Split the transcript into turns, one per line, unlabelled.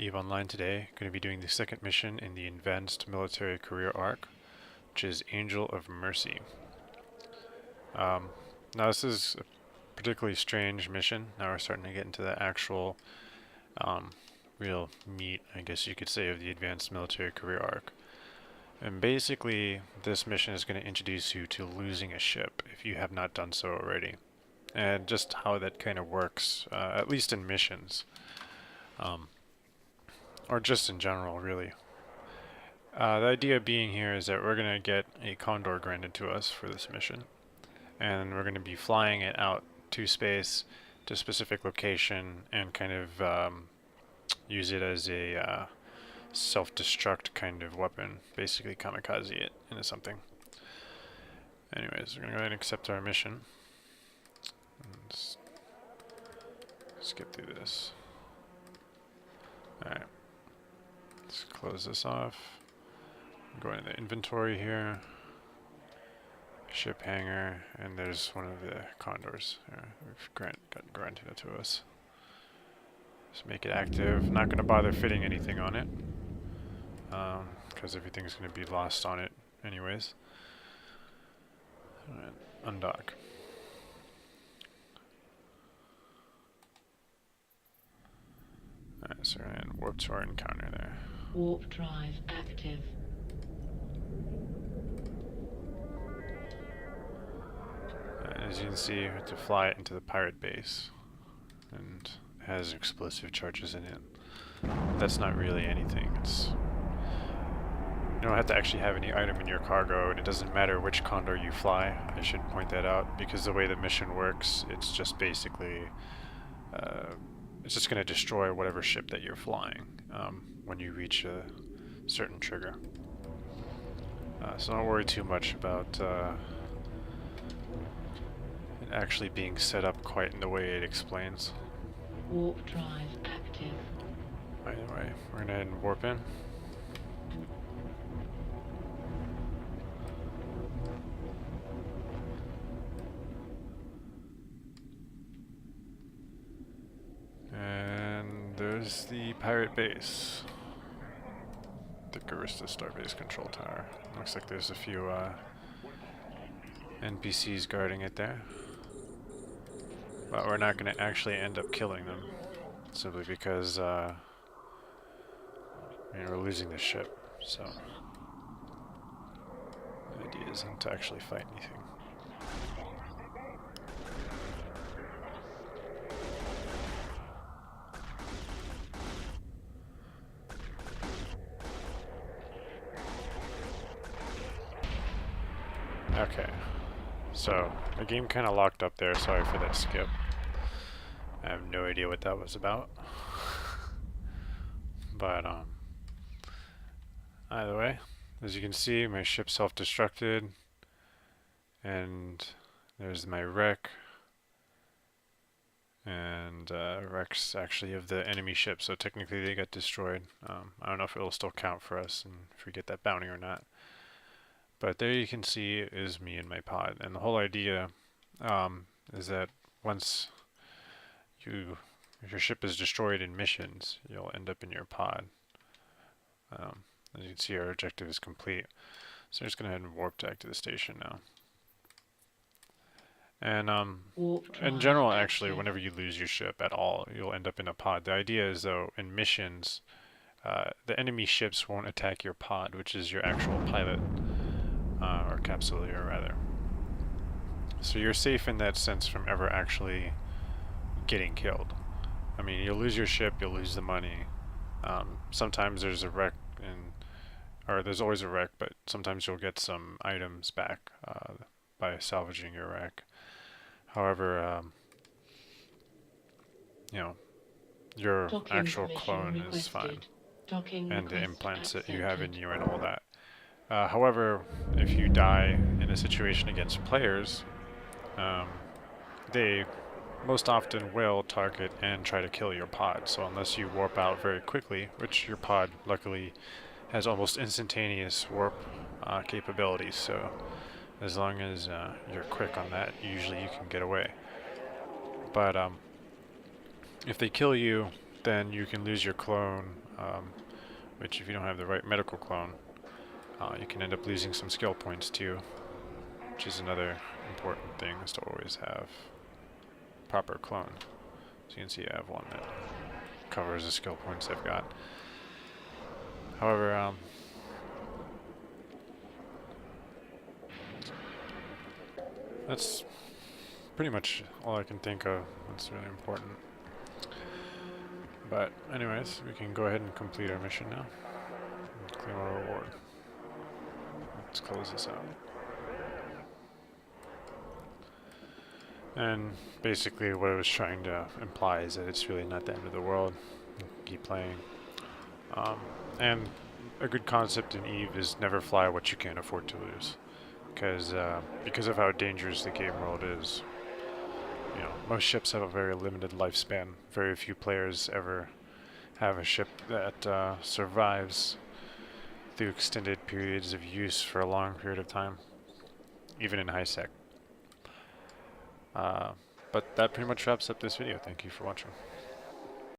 EVE Online today. Going to be doing the second mission in the Advanced Military Career Arc, which is Angel of Mercy. Now this is a particularly strange mission. Now we're starting to get into the actual real meat, I guess you could say, of the Advanced Military Career Arc. And basically, this mission is going to introduce you to losing a ship if you have not done so already. And just how that kind of works, at least in missions. Or just in general, really. The idea being here is that we're going to get a Condor granted to us for this mission. And we're going to be flying it out to space, to a specific location, and kind of use it as a self-destruct kind of weapon. Basically kamikaze it into something. Anyways, we're going to go ahead and accept our mission. Let's skip through this. Alright. Let's close this off. Go into the inventory here. Ship hangar, and there's one of the condors. We've gotten granted it to us. Just make it active. Not going to bother fitting anything on it, because everything's going to be lost on it anyways. Alright, undock. Alright, so we're going to warp to our encounter there.
Warp drive active.
As you can see, we have to fly it into the pirate base, and it has explosive charges in it. That's not really anything. You don't have to actually have any item in your cargo, and it doesn't matter which Condor you fly. I should point that out, because the way the mission works, it's just basically it's just going to destroy whatever ship that you're flying when you reach a certain trigger. So don't worry too much about it actually being set up quite in the way it explains.
Warp drive active.
Anyway, we're going to head and warp in. And there's the pirate base. The Garista Starbase Control Tower. Looks like there's a few NPCs guarding it there. But we're not going to actually end up killing them, simply because we're losing the ship, so the idea isn't to actually fight anything. Okay, so the game kind of locked up there. Sorry for that skip. I have no idea what that was about. But either way, as you can see, my ship self-destructed, and there's my wreck, and wrecks actually of the enemy ship, so technically they got destroyed. I don't know if it'll still count for us and if we get that bounty or not. But there you can see is me in my pod, and the whole idea is that once if your ship is destroyed in missions, you'll end up in your pod. As you can see, our objective is complete. So we're just going to head and warp back to the station now. And in general, actually, whenever you lose your ship at all, you'll end up in a pod. The idea is, though, in missions, the enemy ships won't attack your pod, which is your actual pilot. Or capsuleer, rather. So you're safe in that sense from ever actually getting killed. I mean, you'll lose your ship, you'll lose the money. Sometimes there's a wreck, or there's always a wreck, but sometimes you'll get some items back by salvaging your wreck. However, your actual clone is fine, and the implants that you have in you and all that. However, if you die in a situation against players, they most often will target and try to kill your pod. So unless you warp out very quickly, which your pod luckily has almost instantaneous warp capabilities, so as long as you're quick on that, usually you can get away. But if they kill you, then you can lose your clone which if you don't have the right medical clone, you can end up losing some skill points too, which is another important thing, is to always have proper clone. So you can see I have one that covers the skill points I've got. However, that's pretty much all I can think of that's really important. But anyways, we can go ahead and complete our mission now. And claim our reward. Let's close this out. And basically what I was trying to imply is that it's really not the end of the world. Keep playing. And a good concept in EVE is never fly what you can't afford to lose. Because of how dangerous the game world is, you know, most ships have a very limited lifespan. Very few players ever have a ship that survives through extended periods of use for a long period of time, even in high sec. But that pretty much wraps up this video. Thank you for watching.